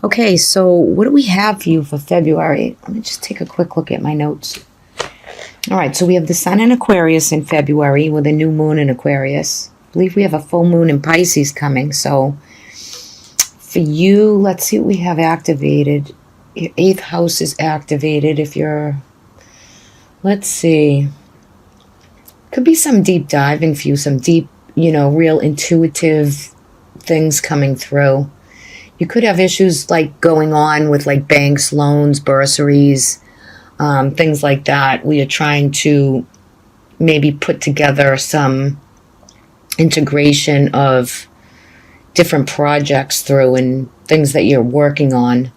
Okay, so what do we have for you for February? Let me just take a quick look at my notes. All right, so we have the sun in Aquarius in February with a new moon in Aquarius. I believe we have a full moon in Pisces coming. So for you, let's see what we have activated. Your 8th house is activated. If you're, let's see, could be some deep diving for you, some deep, real intuitive things coming through. You could have issues like going on with like banks, loans, bursaries, things like that, where you're trying to maybe put together some integration of different projects through and things that you're working on.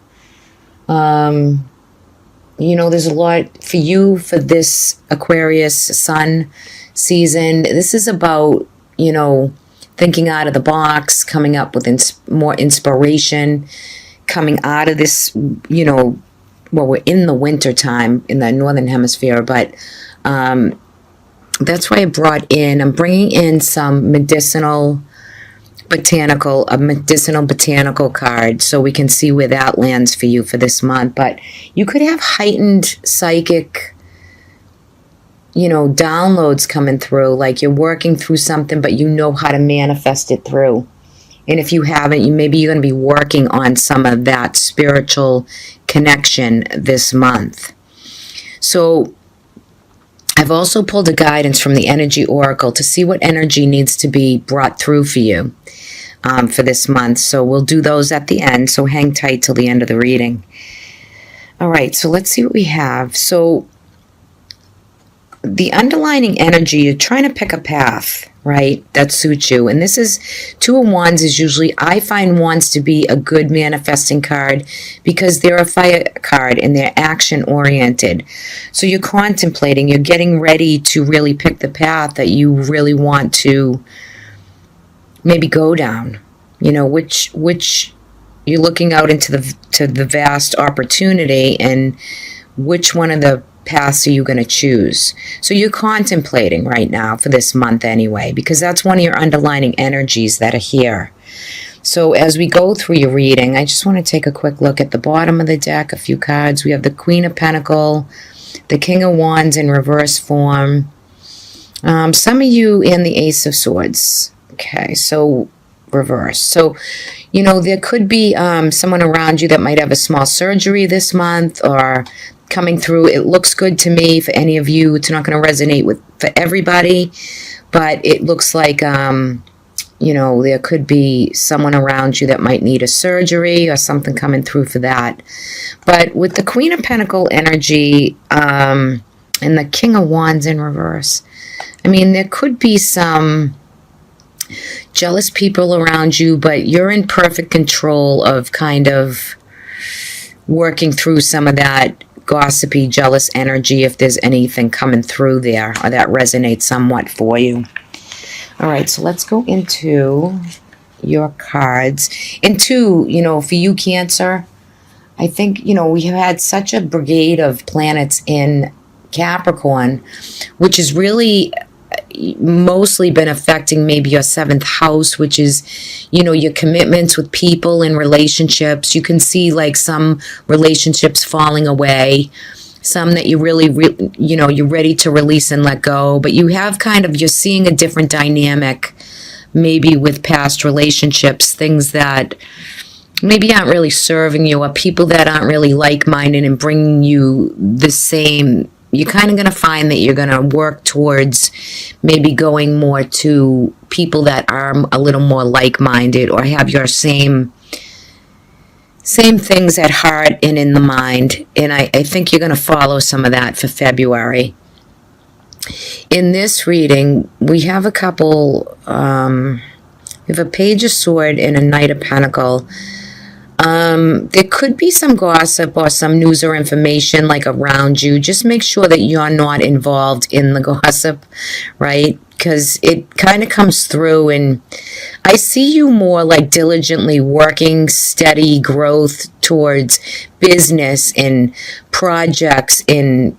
There's a lot for you for this Aquarius sun season. This is about, thinking out of the box, coming up with more inspiration, coming out of this, we're in the winter time in the Northern Hemisphere, but that's why I'm bringing in some medicinal botanical card so we can see where that lands for you for this month. But you could have heightened psychic downloads coming through, like you're working through something, but you know how to manifest it through. And if you haven't, maybe you're going to be working on some of that spiritual connection this month. So I've also pulled a guidance from the Energy Oracle to see what energy needs to be brought through for you for this month. So we'll do those at the end. So hang tight till the end of the reading. All right, so let's see what we have. So the underlining energy, you're trying to pick a path, right, that suits you. And this is 2 of Wands is usually, I find Wands to be a good manifesting card because they're a fire card and they're action oriented. So you're contemplating, you're getting ready to really pick the path that you really want to maybe go down, which you're looking out into the vast opportunity, and which one of the paths are you going to choose. So you're contemplating right now for this month anyway, because that's one of your underlining energies that are here. So as we go through your reading, I just want to take a quick look at the bottom of the deck, a few cards. We have the Queen of Pentacles, the King of Wands in reverse form, some of you in the Ace of Swords. Okay, so reverse. So there could be someone around you that might have a small surgery this month or coming through. It looks good to me for any of you. It's not going to resonate for everybody, but it looks like there could be someone around you that might need a surgery or something coming through for that. But with the Queen of Pentacles energy and the King of Wands in reverse, there could be some jealous people around you, but you're in perfect control of kind of working through some of that gossipy, jealous energy if there's anything coming through there or that resonates somewhat for you. All right, so let's go into your cards. And for you, Cancer, I think, we have had such a brigade of planets in Capricorn, which has really mostly been affecting maybe your 7th house, which is, your commitments with people and relationships. You can see like some relationships falling away, some that you really, you're ready to release and let go, but you have you're seeing a different dynamic maybe with past relationships, things that maybe aren't really serving you, or people that aren't really like-minded and bringing you the same. You're kind of going to find that you're going to work towards maybe going more to people that are a little more like-minded or have your same things at heart and in the mind. And I think you're going to follow some of that for February. In this reading, we have a couple, we have a Page of Swords and a Knight of Pentacles. There could be some gossip or some news or information like around you. Just make sure that you're not involved in the gossip, right? Because it kind of comes through, and I see you more like diligently working steady growth towards business and projects in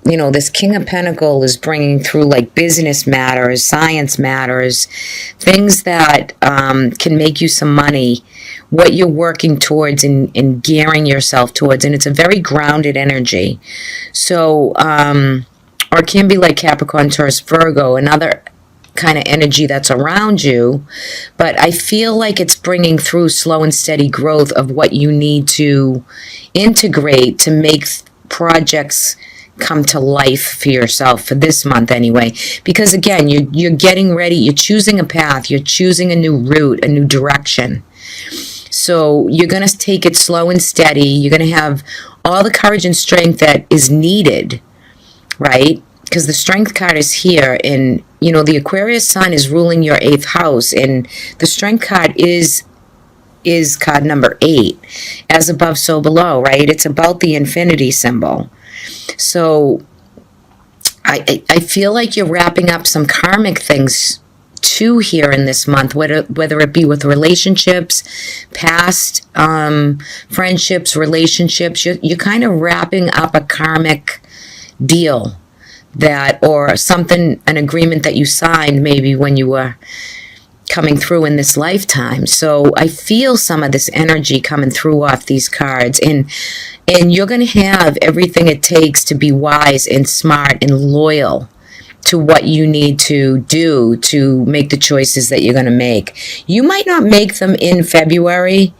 this King of Pentacles is bringing through like business matters, science matters, things that can make you some money what you're working towards and gearing yourself towards. And it's a very grounded energy. So, or it can be like Capricorn, Taurus, Virgo, another kind of energy that's around you. But I feel like it's bringing through slow and steady growth of what you need to integrate to make projects come to life for yourself for this month anyway. Because again, you're getting ready, you're choosing a path, you're choosing a new route, a new direction. So you're going to take it slow and steady. You're going to have all the courage and strength that is needed, right? Because the strength card is here, and the Aquarius sun is ruling your 8th house, and the strength card is card number 8, as above so below, right? It's about the infinity symbol. So I feel like you're wrapping up some karmic things too here in this month, whether it be with relationships, past friendships, relationships. You're kind of wrapping up a karmic deal or something, an agreement that you signed maybe when you were coming through in this lifetime. So I feel some of this energy coming through off these cards, and you're going to have everything it takes to be wise and smart and loyal to what you need to do to make the choices that you're going to make. You might not make them in February.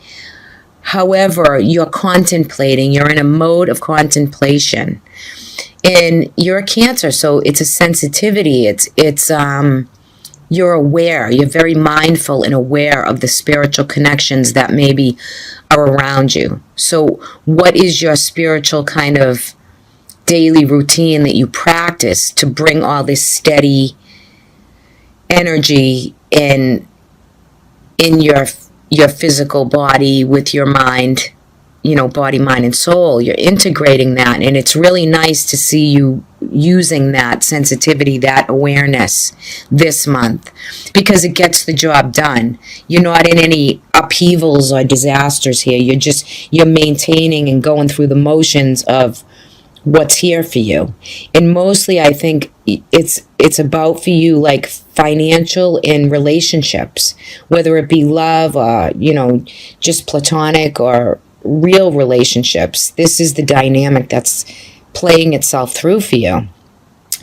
However, you're contemplating, you're in a mode of contemplation. And you're a Cancer, so it's a sensitivity. It's you're aware, you're very mindful and aware of the spiritual connections that maybe are around you. So what is your spiritual kind of daily routine that you practice to bring all this steady energy in your physical body with your mind, body, mind, and soul? You're integrating that, and it's really nice to see you using that sensitivity, that awareness this month, because it gets the job done. You're not in any upheavals or disasters here. You're maintaining and going through the motions of what's here for you. And mostly I think it's about for you like financial and relationships, whether it be love or just platonic or real relationships. This is the dynamic that's playing itself through for you.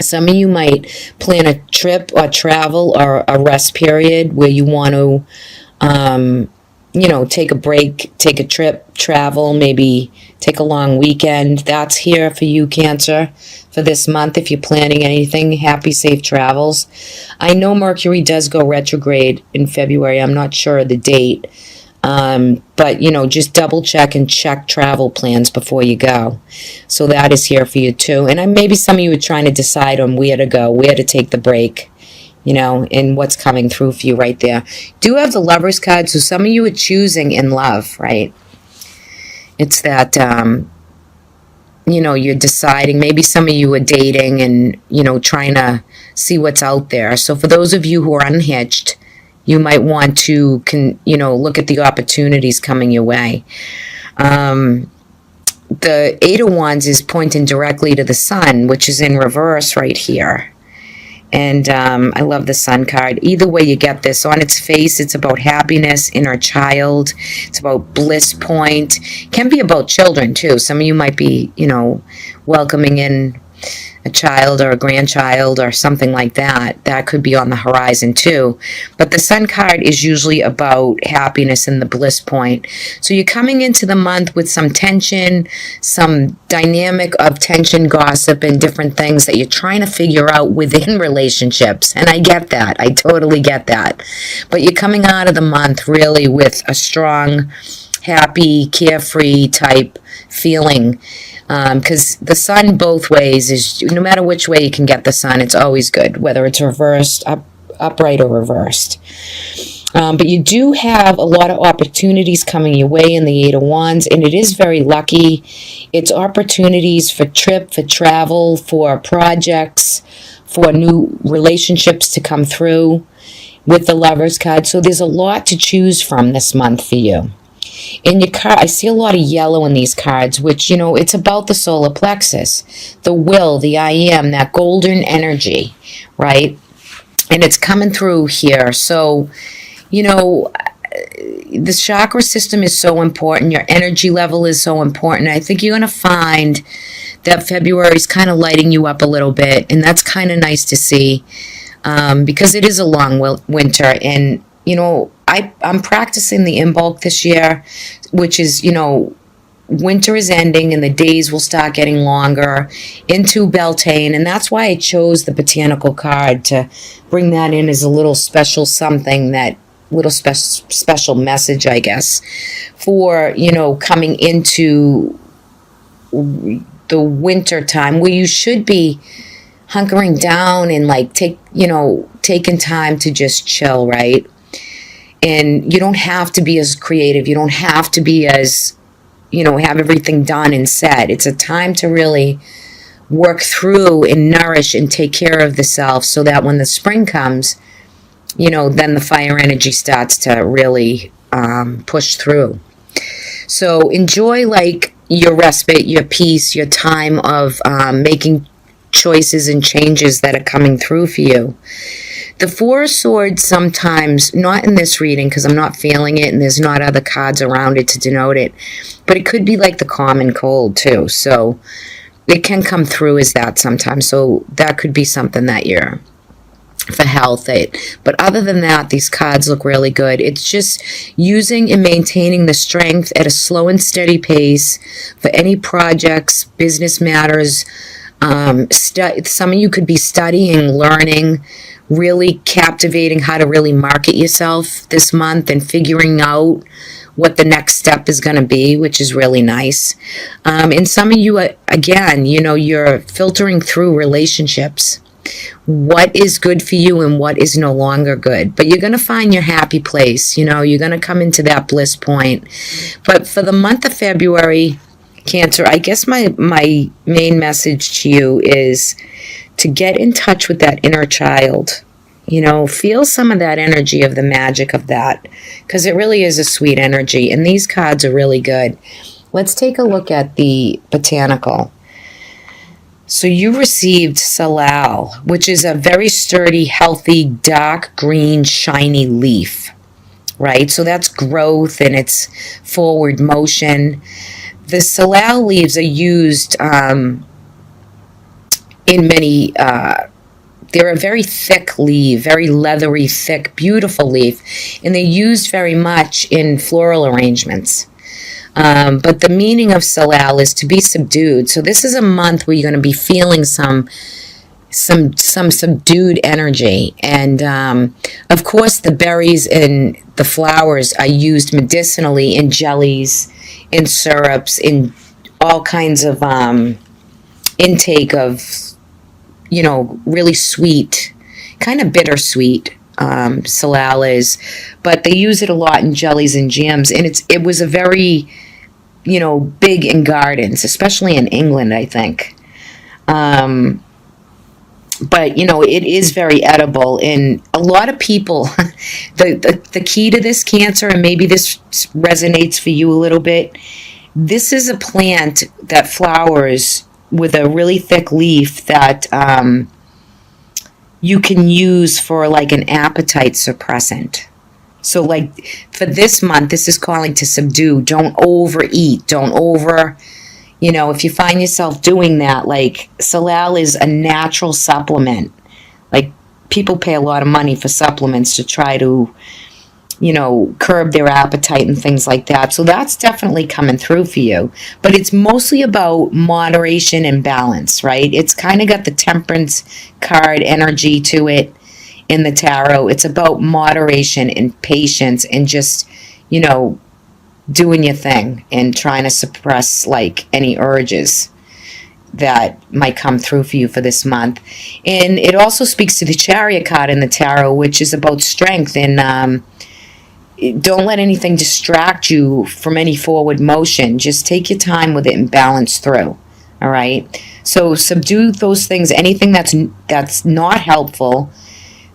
Some of you might plan a trip or travel or a rest period where you want to take a break, take a trip, travel, maybe take a long weekend. That's here for you, Cancer, for this month. If you're planning anything, happy, safe travels. I know Mercury does go retrograde in February. I'm not sure of the date. But just double check and check travel plans before you go. So that is here for you too. And maybe some of you are trying to decide on where to go, where to take the break, and what's coming through for you right there. Do have the Lovers card, so some of you are choosing in love, right? It's that, you're deciding. Maybe some of you are dating and, trying to see what's out there. So for those of you who are unhitched, you might want to, look at the opportunities coming your way. The 8 of Wands is pointing directly to the Sun, which is in reverse right here. And I love the Sun card. Either way you get this, on its face, it's about happiness, inner child. It's about bliss point. It can be about children, too. Some of you might be, welcoming in a child or a grandchild or something like that. That could be on the horizon too. But the Sun card is usually about happiness and the bliss point. So you're coming into the month with some tension, some dynamic of tension, gossip, and different things that you're trying to figure out within relationships. And I get that. I totally get that. But you're coming out of the month really with a strong, happy, carefree type feeling. Because the Sun both ways is, no matter which way you can get the Sun, it's always good, whether it's reversed, upright, or reversed. But you do have a lot of opportunities coming your way in the 8 of Wands, and it is very lucky. It's opportunities for trip, for travel, for projects, for new relationships to come through with the Lovers card. So there's a lot to choose from this month for you. In your card, I see a lot of yellow in these cards, which, it's about the solar plexus, the will, the I am, that golden energy, right? And it's coming through here. So, the chakra system is so important. Your energy level is so important. I think you're going to find that February is kind of lighting you up a little bit, and that's kind of nice to see, because it is a long winter. And I'm practicing the Imbolc this year, which is, winter is ending and the days will start getting longer into Beltane, and that's why I chose the botanical card to bring that in as a little special something, that little special message, I guess, for coming into the winter time, where you should be hunkering down and taking time to just chill, right? And you don't have to be as creative. You don't have to be as have everything done and said. It's a time to really work through and nourish and take care of the self, so that when the spring comes, then the fire energy starts to really push through. So enjoy your respite, your peace, your time of making choices and changes that are coming through for you. The Four of Swords sometimes, not in this reading because I'm not feeling it and there's not other cards around it to denote it, but it could be like the common cold too. So it can come through as that sometimes. So that could be something that you're for health. But other than that, these cards look really good. It's just using and maintaining the strength at a slow and steady pace for any projects, business matters. Some of you could be studying, learning, really captivating how to really market yourself this month and figuring out what the next step is going to be, which is really nice. And some of you, again, you're filtering through relationships. What is good for you and what is no longer good. But you're going to find your happy place. You're going to come into that bliss point. But for the month of February, Cancer, I guess my main message to you is to get in touch with that inner child. Feel some of that energy of the magic of that, because it really is a sweet energy, and these cards are really good. Let's take a look at the botanical. So you received Salal, which is a very sturdy, healthy, dark green, shiny leaf, right? So that's growth and it's forward motion. The Salal leaves are used in many, they're a very thick leaf, very leathery, thick, beautiful leaf, and they're used very much in floral arrangements. But the meaning of Salal is to be subdued. So this is a month where you're going to be feeling some subdued energy. And of course, the berries and the flowers are used medicinally in jellies, in syrups, in all kinds of intake of, really sweet, kind of bittersweet. Salal is, but they use it a lot in jellies and jams, and it was a very, big in gardens, especially in England, I think. But it is very edible, and a lot of people, the key to this, Cancer, and maybe this resonates for you a little bit, this is a plant that flowers with a really thick leaf that you can use for an appetite suppressant. So for this month, this is calling to subdue. Don't overeat. Don't if you find yourself doing that, Salal is a natural supplement. People pay a lot of money for supplements to try to, curb their appetite and things like that. So that's definitely coming through for you. But it's mostly about moderation and balance, right? It's kind of got the Temperance card energy to it in the tarot. It's about moderation and patience and just, doing your thing and trying to suppress any urges that might come through for you for this month. And it also speaks to the Chariot card in the tarot, which is about strength, and don't let anything distract you from any forward motion. Just take your time with it and balance through. All right. So subdue those things, anything that's not helpful,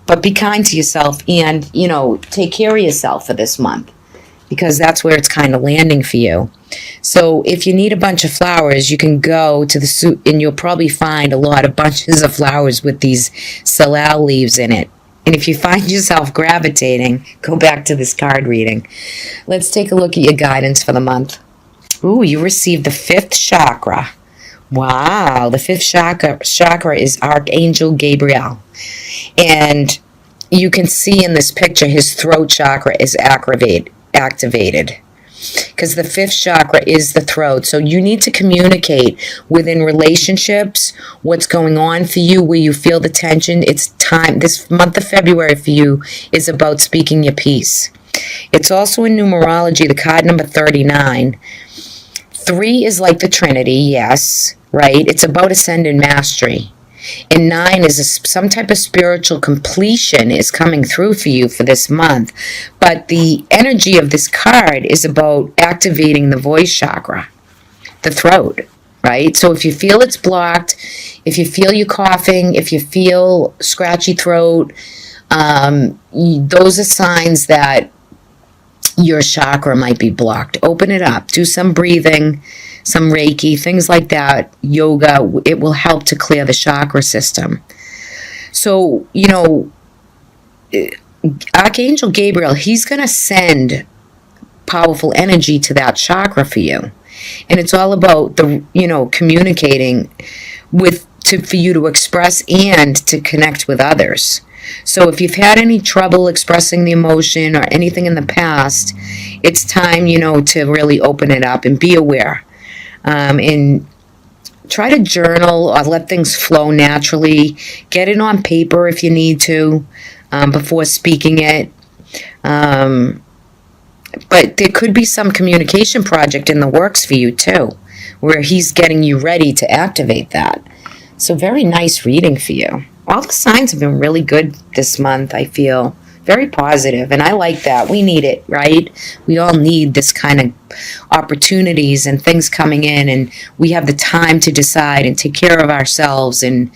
but be kind to yourself and, take care of yourself for this month, because that's where it's kind of landing for you. So if you need a bunch of flowers, you can go to the suit and you'll probably find a lot of bunches of flowers with these Salal leaves in it. And if you find yourself gravitating, go back to this card reading. Let's take a look at your guidance for the month. Ooh, you received the fifth chakra. Wow, the fifth chakra is Archangel Gabriel. And you can see in this picture his throat chakra is activated. Because the fifth chakra is the throat. So you need to communicate within relationships what's going on for you, where you feel the tension. It's time. This month of February for you is about speaking your piece. It's also in numerology, the card number 39. 3 is like the Trinity, yes, right? It's about ascended mastery. And 9 is some type of spiritual completion is coming through for you for this month. But the energy of this card is about activating the voice chakra, the throat, right? So if you feel it's blocked, if you feel you coughing, if you feel scratchy throat, those are signs that your chakra might be blocked. Open it up. Do some breathing, some Reiki, things like that, yoga. It will help to clear the chakra system. So, Archangel Gabriel, he's going to send powerful energy to that chakra for you. And it's all about communicating for you to express and to connect with others. So if you've had any trouble expressing the emotion or anything in the past, it's time, to really open it up and be aware. And try to journal or let things flow naturally. Get it on paper if you need to before speaking it. But there could be some communication project in the works for you too, where he's getting you ready to activate that. So very nice reading for you. All the signs have been really good this month, I feel. Very positive, and I like that. We need it, right? We all need this kind of opportunities and things coming in, and we have the time to decide and take care of ourselves and